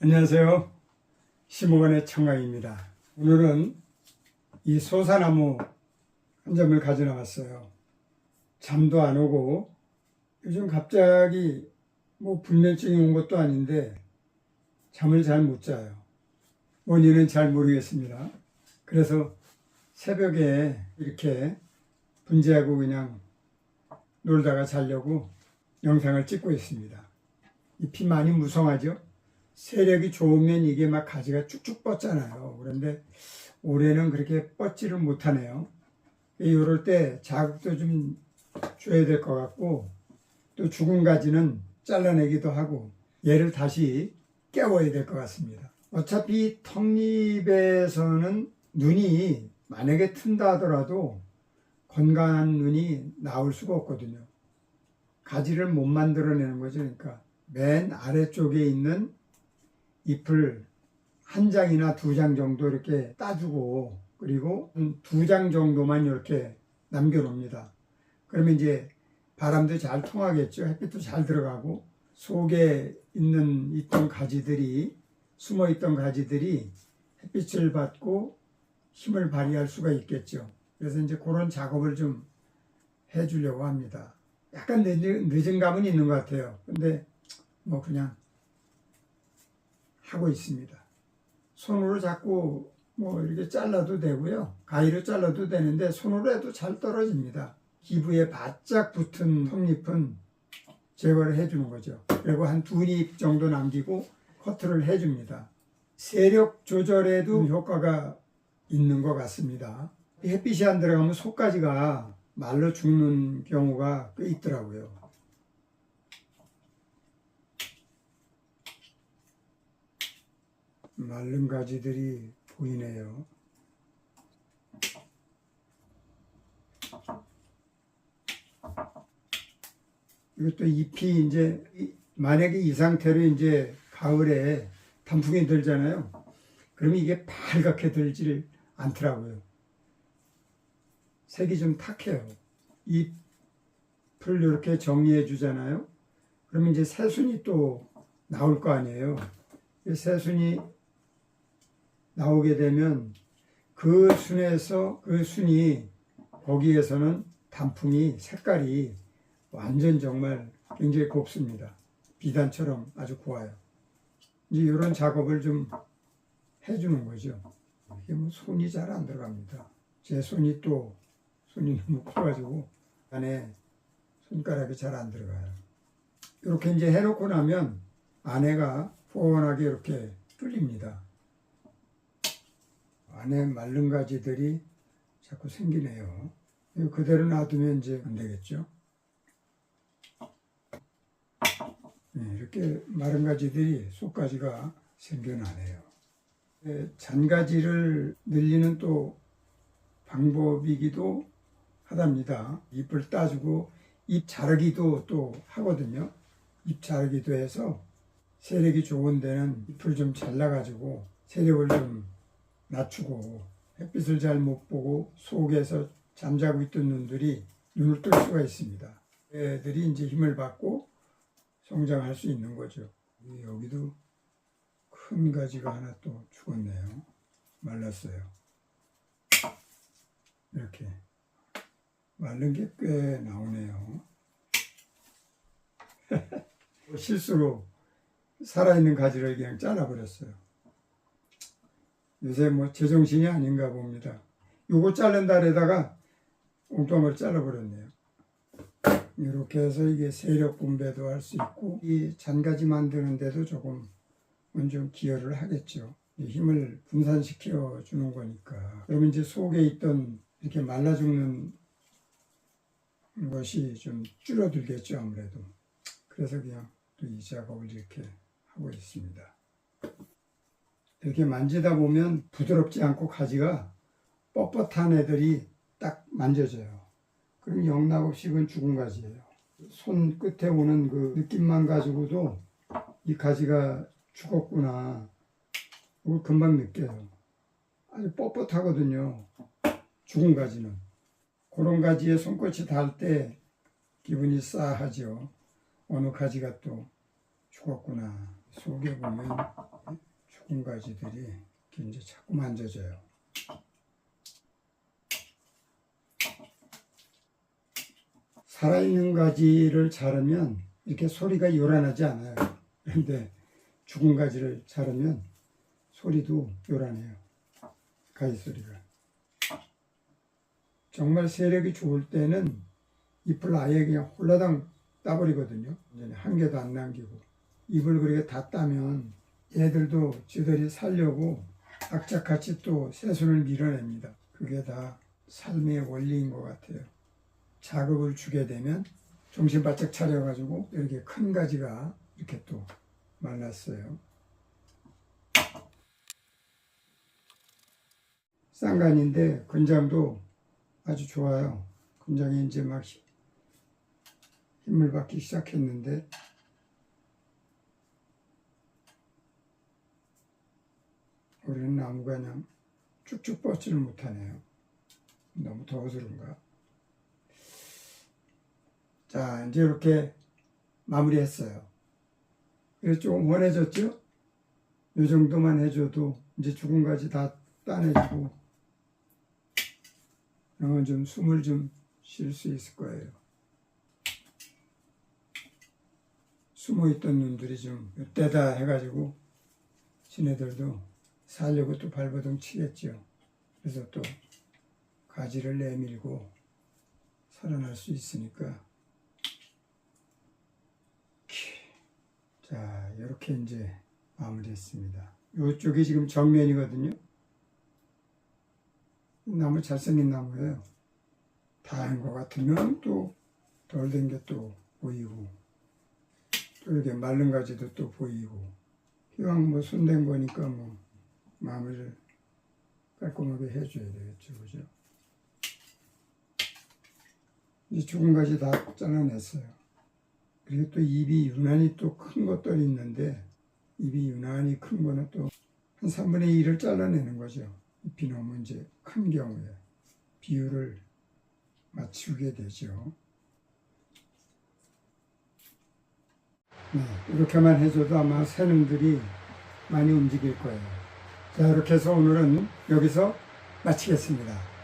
안녕하세요. 심호건의 청강입니다. 오늘은 이 소사나무 한 점을 가져 나왔어요. 잠도 안 오고 요즘 갑자기 불면증이 온 것도 아닌데 잠을 잘 못 자요. 원인은 잘 모르겠습니다. 그래서 새벽에 이렇게 분재하고 그냥 놀다가 자려고 영상을 찍고 있습니다. 잎이 많이 무성하죠? 세력이 좋으면 이게 막 가지가 쭉쭉 뻗잖아요. 그런데 올해는 그렇게 뻗지를 못하네요. 이럴 때 자극도 좀 줘야 될 것 같고, 또 죽은 가지는 잘라내기도 하고 얘를 다시 깨워야 될 것 같습니다. 어차피 턱잎에서는 눈이 만약에 튼다 하더라도 건강한 눈이 나올 수가 없거든요. 가지를 못 만들어내는 거죠. 그러니까 맨 아래쪽에 있는 잎을 한 장이나 두 장 정도 이렇게 따주고, 그리고 두 장 정도만 이렇게 남겨놓습니다. 그러면 이제 바람도 잘 통하겠죠. 햇빛도 잘 들어가고 속에 있던 가지들이, 숨어있던 가지들이 햇빛을 받고 힘을 발휘할 수가 있겠죠. 그래서 이제 그런 작업을 좀 해주려고 합니다. 약간 늦은 감은 있는 것 같아요. 근데 그냥 하고 있습니다. 손으로 자꾸 이렇게 잘라도 되고요. 가위로 잘라도 되는데 손으로 해도 잘 떨어집니다. 기부에 바짝 붙은 턱잎은 제거를 해주는 거죠. 그리고 한 두 잎 정도 남기고 커트를 해줍니다. 세력 조절에도 효과가 있는 것 같습니다. 햇빛이 안 들어가면 속가지가 말라 죽는 경우가 꽤 있더라고요. 마른 가지들이 보이네요. 이것도 잎이 이제 만약에 이 상태로 이제 가을에 단풍이 들잖아요. 그러면 이게 빨갛게 들질 않더라고요. 색이 좀 탁해요. 잎을 이렇게 정리해 주잖아요. 그러면 이제 새순이 또 나올 거 아니에요. 새순이 나오게 되면 그 순이 거기에서는 단풍이 색깔이 완전 정말 굉장히 곱습니다. 비단처럼 아주 고와요. 이제 이런 작업을 좀 해주는 거죠. 이게 손이 잘 안 들어갑니다. 제 손이 너무 커가지고 안에 손가락이 잘 안 들어가요. 이렇게 이제 해놓고 나면 안에가 포근하게 이렇게 뚫립니다. 안에 마른 가지들이 자꾸 생기네요. 그대로 놔두면 이제 안 되겠죠. 이렇게 마른 가지들이 속가지가 생겨나네요. 잔가지를 늘리는 또 방법이기도 하답니다. 잎을 따주고 잎 자르기도 또 하거든요. 잎 자르기도 해서 세력이 좋은 데는 잎을 좀 잘라가지고 세력을 좀 낮추고, 햇빛을 잘 못 보고 속에서 잠자고 있던 눈을 뜰 수가 있습니다. 애들이 이제 힘을 받고 성장할 수 있는 거죠. 여기도 큰 가지가 하나 또 죽었네요. 말랐어요. 이렇게 마른 게 꽤 나오네요. 실수로 살아있는 가지를 그냥 잘라버렸어요. 요새 제정신이 아닌가 봅니다. 요거 자른다 그러다가 엉뚱을 잘라버렸네요. 이렇게 해서 이게 세력 분배도 할 수 있고, 이 잔가지 만드는 데도 조금 좀 기여를 하겠죠. 힘을 분산시켜 주는 거니까. 그러면 이제 속에 있던 이렇게 말라 죽는 것이 좀 줄어들겠죠, 아무래도. 그래서 그냥 또 이 작업을 이렇게 하고 있습니다. 이렇게 만지다 보면 부드럽지 않고 가지가 뻣뻣한 애들이 딱 만져져요. 그럼 영락없이 그건 죽은 가지예요. 손 끝에 오는 그 느낌만 가지고도 이 가지가 죽었구나, 그걸 금방 느껴요. 아주 뻣뻣하거든요, 죽은 가지는. 그런 가지에 손끝이 닿을 때 기분이 싸하죠. 어느 가지가 또 죽었구나. 속에 보면 죽은 가지들이 이렇게 이제 자꾸 만져져요. 살아있는 가지를 자르면 이렇게 소리가 요란하지 않아요. 그런데 죽은 가지를 자르면 소리도 요란해요. 가지 소리가. 정말 세력이 좋을 때는 잎을 아예 그냥 홀라당 따버리거든요. 한 개도 안 남기고. 잎을 그렇게 다 따면 얘들도 지들이 살려고 악착같이 또 새순을 밀어냅니다. 그게 다 삶의 원리인 것 같아요. 자극을 주게 되면 정신 바짝 차려가지고 이렇게 큰 가지가 이렇게 또 말랐어요. 쌍간인데 근장도 아주 좋아요. 근장이 이제 막 힘을 받기 시작했는데 우리는 나무가 그냥 쭉쭉 뻗지를 못하네요. 너무 더워서 그런가. 자, 이제 이렇게 마무리했어요. 그래서 조금 원해졌죠? 이 정도만 해줘도 이제 죽은 가지 다 따내주고 그러면 좀 숨을 좀 쉴 수 있을 거예요. 숨어있던 놈들이 좀 이때다 해가지고 지네들도 살려고 또 발버둥 치겠죠. 그래서 또 가지를 내밀고 살아날 수 있으니까. 자, 이렇게 이제 마무리했습니다. 이쪽이 지금 정면이거든요. 나무 잘생긴 나무예요. 다 한 것 같으면 또 덜 된 게 또 보이고 또 이렇게 마른 가지도 또 보이고 이왕 뭐 손댄 거니까 뭐 마무리를 깔끔하게 해줘야 되겠죠, 그죠? 이제 죽은 가지 다 잘라냈어요. 그리고 또 잎이 유난히 또 큰 것들이 있는데 잎이 유난히 큰 거는 또 한 3분의 1을 잘라내는 거죠. 잎이 너무 이제 큰 경우에 비율을 맞추게 되죠. 네, 이렇게만 해줘도 아마 새놈들이 많이 움직일 거예요. 자, 이렇게 해서 오늘은 여기서 마치겠습니다.